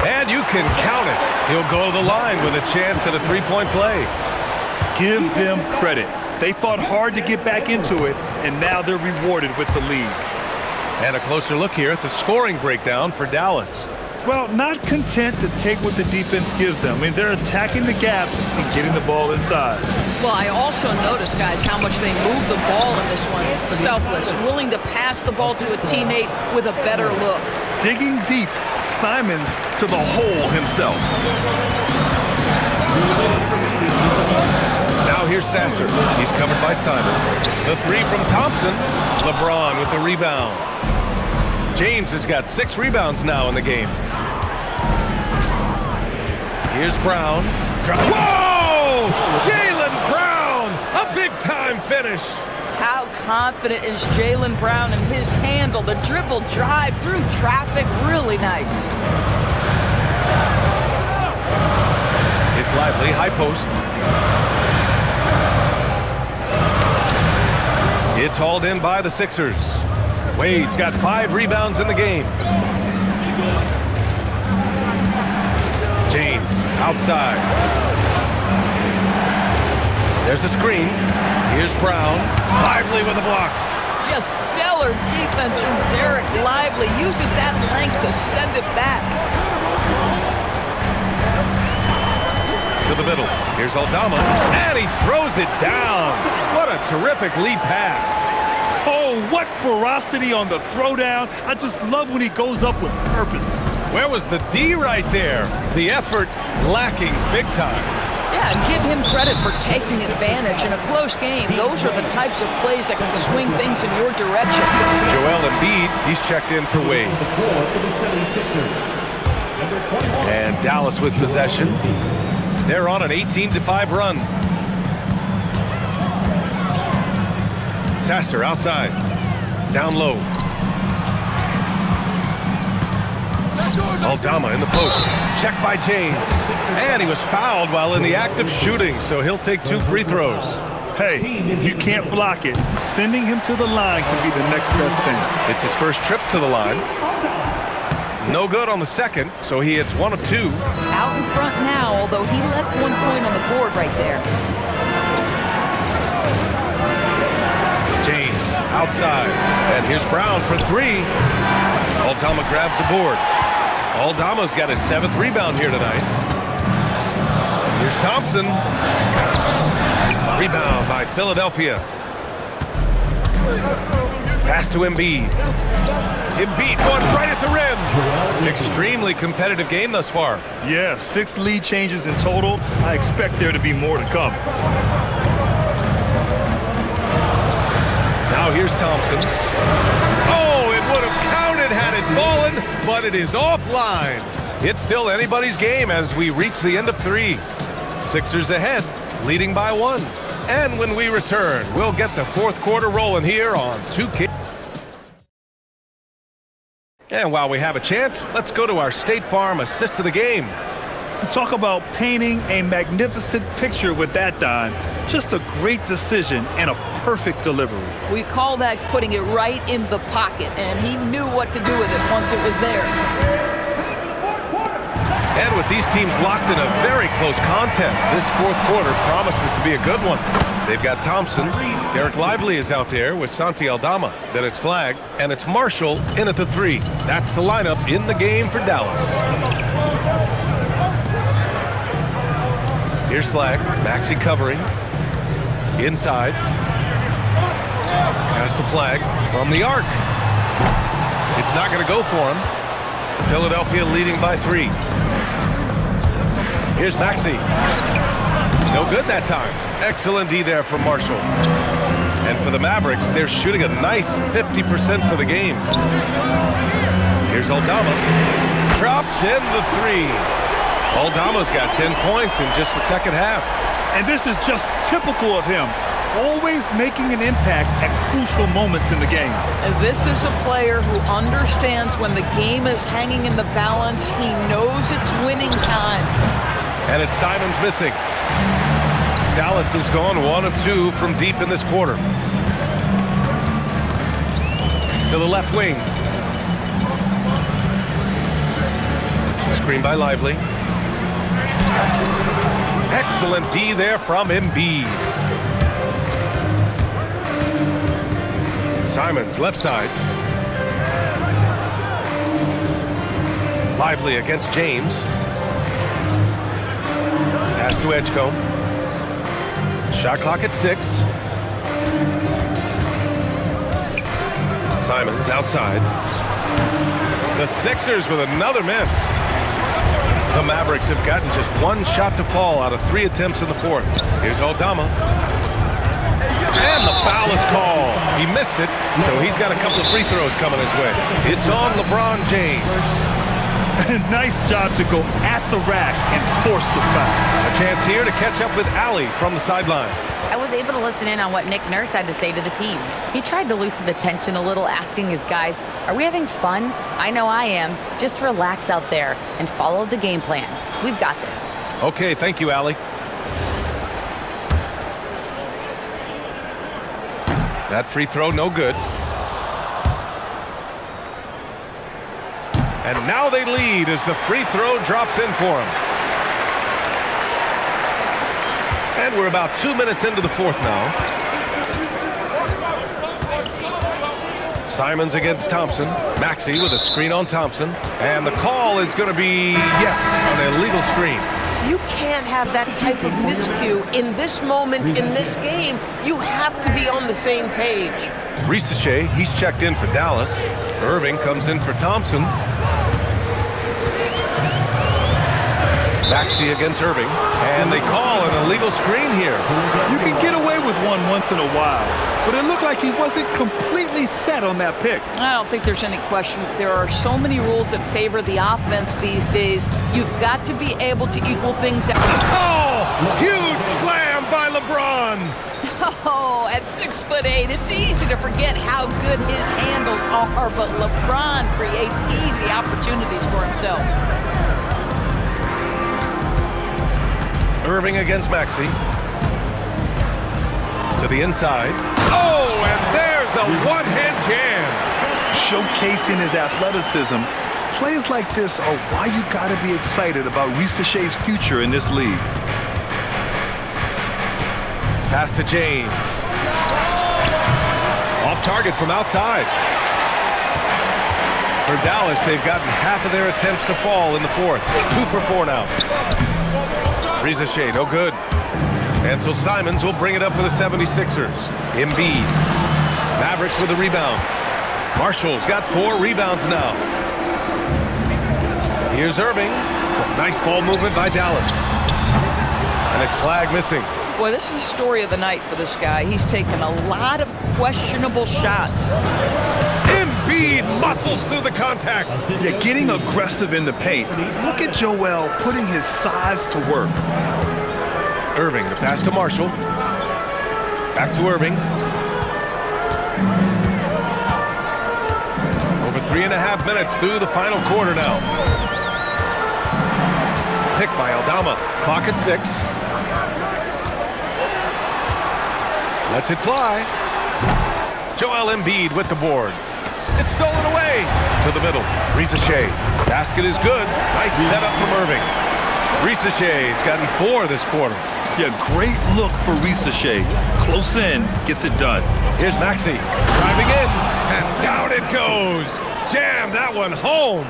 [SPEAKER 1] And you can count it. He'll go to the line with a chance at a three-point play.
[SPEAKER 3] Give them credit. They fought hard to get back into it, and now they're rewarded with the lead.
[SPEAKER 1] And a closer look here at the scoring breakdown for Dallas.
[SPEAKER 3] Well, not content to take what the defense gives them. I mean, they're attacking the gaps and getting the ball inside.
[SPEAKER 2] Well, I also noticed, guys, how much they move the ball in this one. Selfless, willing to pass the ball to a teammate with a better look.
[SPEAKER 3] Digging deep, Simons to the hole himself.
[SPEAKER 1] Now here's Sasser. He's covered by Simons. The three from Thompson. LeBron with the rebound. James has got 6 rebounds now in the game. Here's Brown. Whoa! Jaylen Brown! A big-time finish.
[SPEAKER 2] How confident is Jaylen Brown in his handle? The dribble drive through traffic, really nice.
[SPEAKER 1] It's lively, high post. It's hauled in by the Sixers. Wade's got 5 rebounds in the game. James outside. There's a screen. Here's Brown. Lively with a block.
[SPEAKER 2] Just stellar defense from Derek Lively. Uses that length to send it back.
[SPEAKER 1] To the middle. Here's Aldama. And he throws it down. What a terrific lead pass.
[SPEAKER 3] Oh, what ferocity on the throwdown. I just love when he goes up with purpose.
[SPEAKER 1] Where was the D right there? The effort lacking big time.
[SPEAKER 2] Yeah, and give him credit for taking advantage in a close game. Those are the types of plays that can swing things in your direction.
[SPEAKER 1] Joel Embiid, he's checked in for Wade. And Dallas with possession. They're on an 18-5 run. Sasser outside. Down low. Aldama in the post. Checked by James. And he was fouled while in the act of shooting, so he'll take 2 free throws.
[SPEAKER 3] Hey, if you can't block it, sending him to the line can be the next best thing.
[SPEAKER 1] It's his first trip to the line. No good on the second, so he hits 1 of 2.
[SPEAKER 2] Out in front now, although he left 1 point on the board right there.
[SPEAKER 1] James outside. And here's Brown for 3. Aldama grabs the board. Aldama's got his 7th rebound here tonight. Here's Thompson. Rebound by Philadelphia. Pass to Embiid. Embiid going right at the rim. Extremely competitive game thus far.
[SPEAKER 3] Yeah, 6 lead changes in total. I expect there to be more to come.
[SPEAKER 1] Now here's Thompson. Oh, it would have counted had it fallen, but it is offline. It's still anybody's game as we reach the end of 3. Sixers ahead, leading by 1. And when we return, we'll get the 4th quarter rolling here on 2K. And while we have a chance, let's go to our State Farm assist of the game.
[SPEAKER 3] Talk about painting a magnificent picture with that dime. Just a great decision and a perfect delivery.
[SPEAKER 2] We call that putting it right in the pocket, and he knew what to do with it once it was there.
[SPEAKER 1] And with these teams locked in a very close contest, this 4th quarter promises to be a good one. They've got Thompson. Derek Lively is out there with Santi Aldama. Then it's Flagg, and it's Marshall in at the 3. That's the lineup in the game for Dallas. Here's Flagg. Maxey covering. Inside. Pass to Flagg from the arc. It's not going to go for him. Philadelphia leading by 3. Here's Maxey. No good that time. Excellent D there from Marshall. And for the Mavericks, they're shooting a nice 50% for the game. Here's Aldama. Drops in the 3. Aldama's got 10 points in just the second half.
[SPEAKER 3] And this is just typical of him. Always making an impact at crucial moments in the game.
[SPEAKER 2] And this is a player who understands when the game is hanging in the balance. He knows it's winning time.
[SPEAKER 1] And it's Simons missing. Dallas has gone 1 of 2 from deep in this quarter. To the left wing. Screen by Lively. Excellent D there from Embiid. Simons left side. Lively against James. Pass to Edgecombe. Shot clock at 6. Simons outside. The Sixers with another miss. The Mavericks have gotten just 1 shot to fall out of 3 attempts in the fourth. Here's Aldama. And the foul is called. He missed it, so he's got a couple of free throws coming his way. It's on LeBron James.
[SPEAKER 3] Nice job to go at the rack and force the foul.
[SPEAKER 1] A chance here to catch up with Allie from the sideline.
[SPEAKER 4] I was able to listen in on what Nick Nurse had to say to the team. He tried to loosen the tension a little, asking his guys, "Are we having fun? I know I am. Just relax out there and follow the game plan. We've got this."
[SPEAKER 1] Okay, thank you, Allie. That free throw, no good. And now they lead as the free throw drops in for him. And we're about 2 minutes into the fourth now. Simons against Thompson. Maxey with a screen on Thompson. And the call is going to be, yes, an illegal screen.
[SPEAKER 2] You can't have that type of miscue in this moment, in this game. You have to be on the same page.
[SPEAKER 1] Ricochet, he's checked in for Dallas. Irving comes in for Thompson. Maxey against Irving. And they call an illegal screen here.
[SPEAKER 3] You can get away with one once in a while, but it looked like he wasn't completely set on that pick.
[SPEAKER 2] I don't think there's any question. There are so many rules that favor the offense these days. You've got to be able to equal things out.
[SPEAKER 1] Oh, huge slam by LeBron.
[SPEAKER 2] Oh, at 6'8", it's easy to forget how good his handles are, but LeBron creates easy opportunities for himself.
[SPEAKER 1] Irving against Maxey. To the inside. Oh, and there's a one-hand jam.
[SPEAKER 3] Showcasing his athleticism, plays like this are why you got to be excited about Ricochet's future in this league.
[SPEAKER 1] Pass to James. Off target from outside. For Dallas, they've gotten half of their attempts to fall in the fourth. 2 for 4 now. Ricochet, no good. And so Simons will bring it up for the 76ers. Embiid. Mavericks with a rebound. Marshall's got 4 rebounds now. Here's Irving. Some nice ball movement by Dallas. And it's flag missing.
[SPEAKER 2] Boy, this is the story of the night for this guy. He's taken a lot of questionable shots.
[SPEAKER 1] Embiid muscles through the contact.
[SPEAKER 3] Yeah, getting aggressive in the paint. Look at Joel putting his size to work.
[SPEAKER 1] Irving, the pass to Marshall. Back to Irving. Over 3.5 minutes through the final quarter now. Pick by Aldama. Clock at 6. Lets it fly. Joel Embiid with the board. It's stolen away. To the middle. Ricochet. Basket is good. Nice setup from Irving. Ricochet's gotten 4 this quarter.
[SPEAKER 3] Yeah, great look for Ricochet. Close in, gets it done.
[SPEAKER 1] Here's Maxey. Driving in. And down it goes. Jam that one home.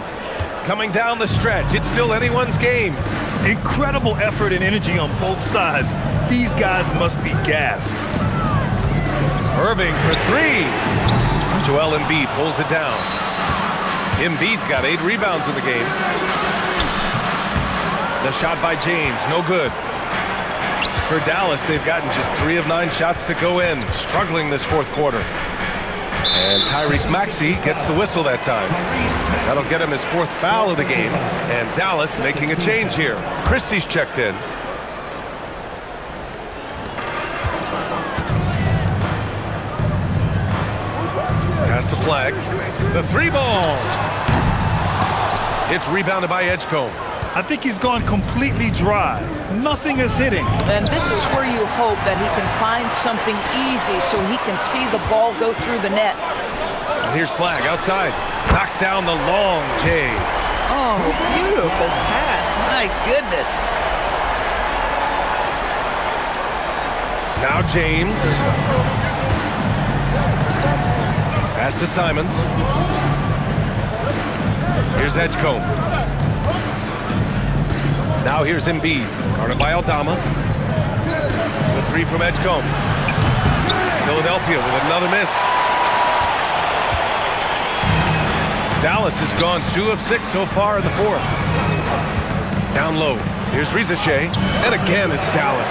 [SPEAKER 1] Coming down the stretch. It's still anyone's game.
[SPEAKER 3] Incredible effort and energy on both sides. These guys must be gassed.
[SPEAKER 1] Irving for 3. Joel Embiid pulls it down. Embiid's got 8 rebounds in the game. The shot by James, no good. For Dallas, they've gotten just 3 of 9 shots to go in. Struggling this fourth quarter. And Tyrese Maxey gets the whistle that time. That'll get him his 4th foul of the game. And Dallas making a change here. Christie's checked in. Pass to Flag. The 3-ball. It's rebounded by Edgecombe.
[SPEAKER 3] I think he's gone completely dry. Nothing is hitting.
[SPEAKER 2] And this is where you hope that he can find something easy so he can see the ball go through the net.
[SPEAKER 1] And here's Flag outside. Knocks down the long J.
[SPEAKER 2] Oh, beautiful pass. My goodness.
[SPEAKER 1] Now James. Pass to Simons. Here's Edgecombe. Now here's Embiid. Guarded by Aldama. The 3 from Edgecombe. Philadelphia with another miss. Dallas has gone 2 of 6 so far in the 4th. Down low. Here's Rizachet. And again, it's Dallas.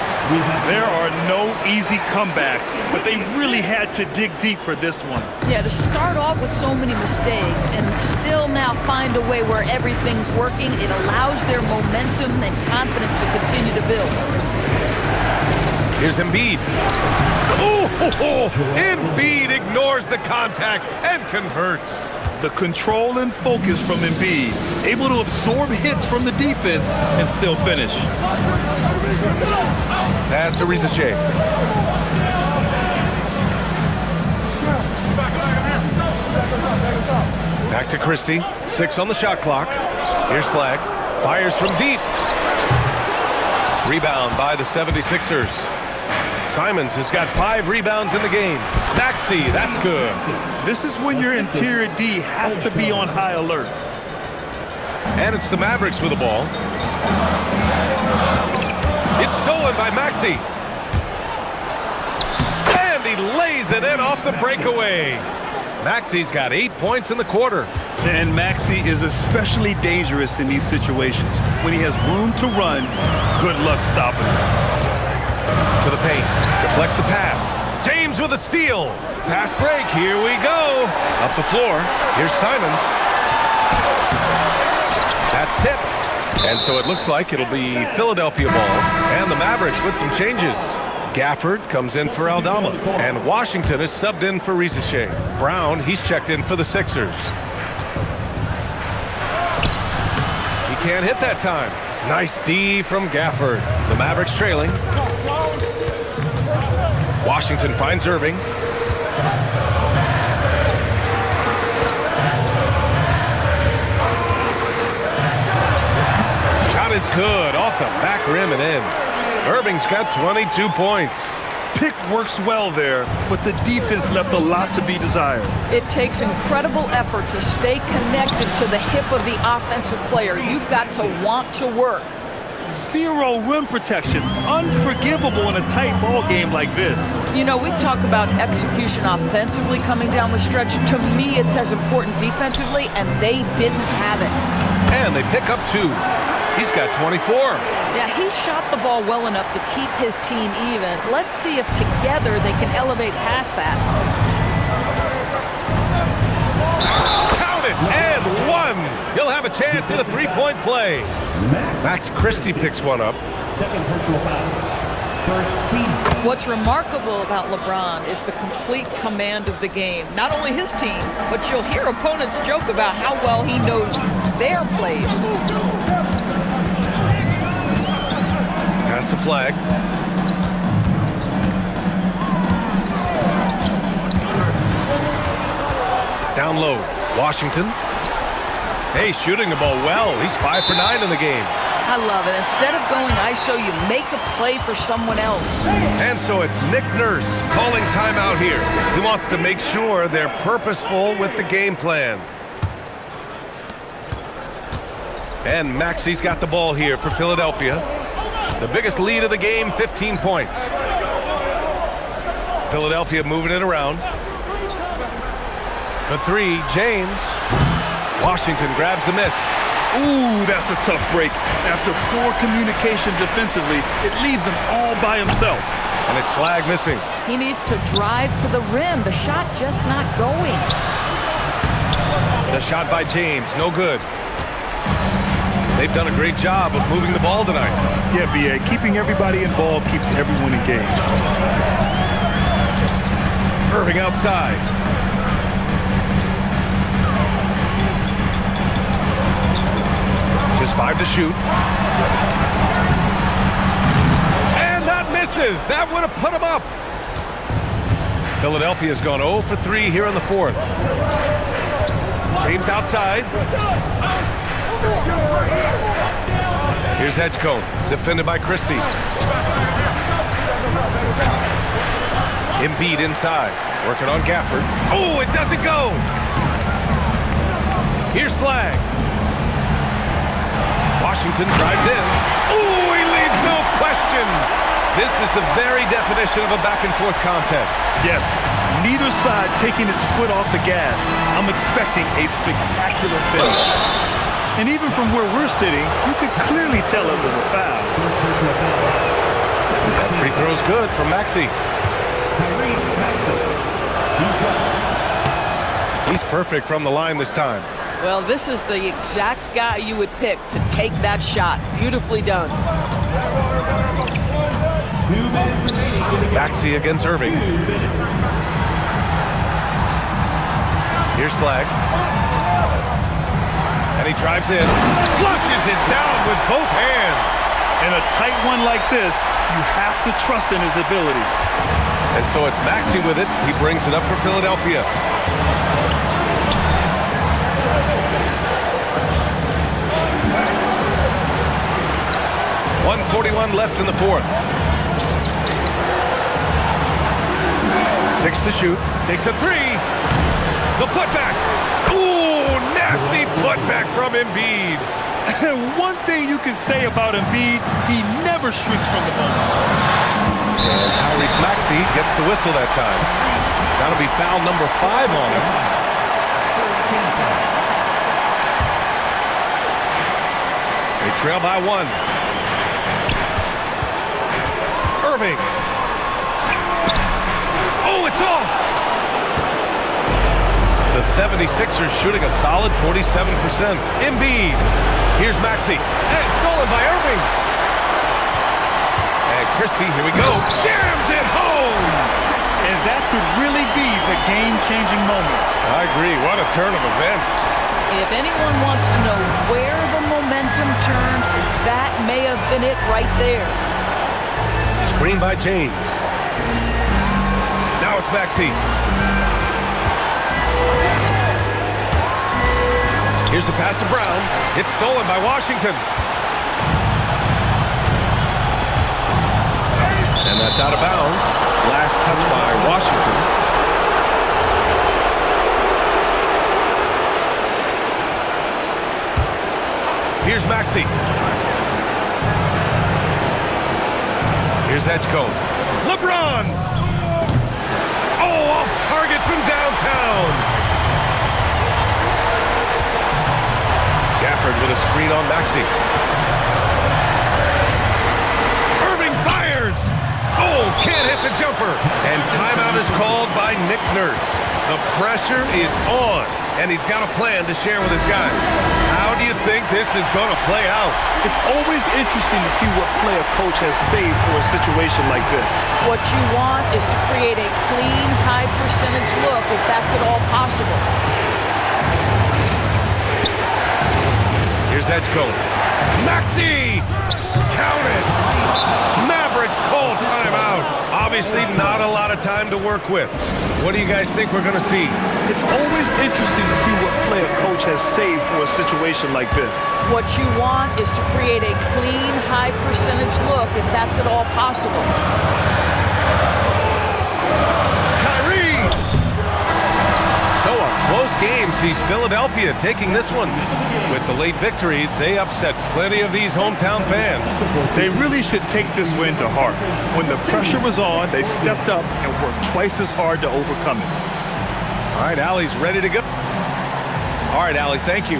[SPEAKER 3] There are no easy comebacks, but they really had to dig deep for this one.
[SPEAKER 2] Yeah, to start off with so many mistakes and still now find a way where everything's working, it allows their momentum and confidence to continue to build.
[SPEAKER 1] Here's Embiid. Oh, Embiid ignores the contact and converts.
[SPEAKER 3] The control and focus from Embiid, able to absorb hits from the defense and still finish.
[SPEAKER 1] Pass to Rizachet. Back to Christie. 6 on the shot clock. Here's Flag. Fires from deep. Rebound by the 76ers. Simons has got 5 rebounds in the game. Maxey, that's good.
[SPEAKER 3] This is when your interior D has to be on high alert.
[SPEAKER 1] And it's the Mavericks with the ball. It's stolen by Maxey. And he lays it in off the breakaway. Maxey's got 8 points in the quarter.
[SPEAKER 3] And Maxey is especially dangerous in these situations. When he has room to run, good luck stopping him.
[SPEAKER 1] To the paint, deflects the pass. James with a steal. Fast break, here we go. Up the floor, here's Simons. That's tipped. And so it looks like it'll be Philadelphia ball. And the Mavericks with some changes. Gafford comes in for Aldama. And Washington is subbed in for Rizachet. Brown, he's checked in for the Sixers. He can't hit that time. Nice D from Gafford. The Mavericks trailing. Washington finds Irving. Shot is good. Off the back rim and in. Irving's got 22 points.
[SPEAKER 3] Pick works well there, but the defense left a lot to be desired.
[SPEAKER 2] It takes incredible effort to stay connected to the hip of the offensive player. You've got to want to work.
[SPEAKER 3] Zero rim protection. Unforgivable in a tight ball game like this.
[SPEAKER 2] You know, we talk about execution offensively coming down the stretch. To me, it's as important defensively, and they didn't have it.
[SPEAKER 1] And they pick up 2. He's got 24.
[SPEAKER 2] Yeah, he shot the ball well enough to keep his team even. Let's see if together they can elevate past that.
[SPEAKER 1] Count it, and 1. He'll have a chance at a 3-point play. Max Christie picks one up.
[SPEAKER 5] Second personal foul. First team.
[SPEAKER 2] What's remarkable about LeBron is the complete command of the game. Not only his team, but you'll hear opponents joke about how well he knows their plays.
[SPEAKER 1] Pass to Flag. Down low, Washington. Hey, shooting the ball well. He's 5 for 9 in the game.
[SPEAKER 2] I love it. Instead of going ISO, you make a play for someone else.
[SPEAKER 1] And so it's Nick Nurse calling timeout here. He wants to make sure they're purposeful with the game plan. And Maxey's got the ball here for Philadelphia. The biggest lead of the game, 15 points. Philadelphia moving it around. For 3, James. Washington grabs the miss.
[SPEAKER 3] Ooh, that's a tough break. After poor communication defensively, it leaves him all by himself.
[SPEAKER 1] And it's Flag missing.
[SPEAKER 2] He needs to drive to the rim. The shot just not going.
[SPEAKER 1] The shot by James, no good. They've done a great job of moving the ball tonight.
[SPEAKER 3] Yeah, B.A. Keeping everybody involved keeps everyone engaged.
[SPEAKER 1] Irving outside. Just 5 to shoot. And that misses. That would have put him up. Philadelphia's gone 0 for 3 here in the fourth. James outside. Here's Edgecombe, defended by Christie. Embiid inside, working on Gafford. Oh, it doesn't go. Here's Flag. Washington drives in. Oh, he leaves no question. This is the very definition of a back-and-forth contest.
[SPEAKER 3] Yes, neither side taking its foot off the gas. I'm expecting a spectacular finish. And even from where we're sitting, you could clearly tell it was a foul.
[SPEAKER 1] That free throw's good from Maxey. He's perfect from the line this time.
[SPEAKER 2] Well, this is the exact guy you would pick to take that shot. Beautifully done.
[SPEAKER 1] Maxey against Irving. Here's Flag. And he drives in. Flushes it down with both hands.
[SPEAKER 3] In a tight one like this, you have to trust in his ability.
[SPEAKER 1] And so it's Maxey with it. He brings it up for Philadelphia. .141 left in the fourth. 6 to shoot. Takes a 3. The putback. Ooh, nasty putback from Embiid.
[SPEAKER 3] And one thing you can say about Embiid, he never shrinks from the ball.
[SPEAKER 1] And Tyrese Maxey gets the whistle that time. That'll be foul number 5 on him. They trail by 1. Irving. Oh, it's off! The 76ers shooting a solid 47%. Embiid. Here's Maxey. And stolen by Irving. And Christie, here we go. Jams it home!
[SPEAKER 3] And that could really be the game-changing moment.
[SPEAKER 1] I agree. What a turn of events.
[SPEAKER 2] If anyone wants to know where the momentum turned, that may have been it right there.
[SPEAKER 1] Screen by James. Now it's Maxey. Here's the pass to Brown. It's stolen by Washington. And that's out of bounds. Last touch by Washington. Here's Maxey. Here's Edgecombe. LeBron! Oh, off target from downtown. Gafford with a screen on Maxey. Irving fires! Oh, can't hit the jumper. And timeout is called by Nick Nurse. The pressure is on, and he's got a plan to share with his guys. How do you think this is going to play out?
[SPEAKER 3] It's always interesting to see what play a coach has saved for a situation like this.
[SPEAKER 2] What you want is to create a clean, high-percentage look if that's at all possible.
[SPEAKER 1] Here's Edgecombe. Maxey! Count it! Mavericks call timeout. Obviously not a lot of time to work with. What do you guys think we're going to see?
[SPEAKER 3] It's always interesting to see what play a coach has saved for a situation like this.
[SPEAKER 2] What you want is to create a clean, high-percentage look if that's at all possible.
[SPEAKER 1] So a close game sees Philadelphia taking this one. With the late victory, they upset plenty of these hometown fans.
[SPEAKER 3] They really should take this win to heart. When the pressure was on, they stepped up and worked twice as hard to overcome it.
[SPEAKER 1] All right, Allie's ready to go. All right, Allie, thank you.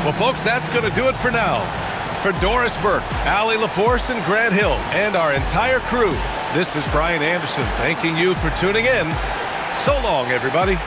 [SPEAKER 1] Well, folks, that's going to do it for now. For Doris Burke, Allie LaForce, and Grant Hill, and our entire crew, This is Brian Anderson thanking you for tuning in. So long, everybody.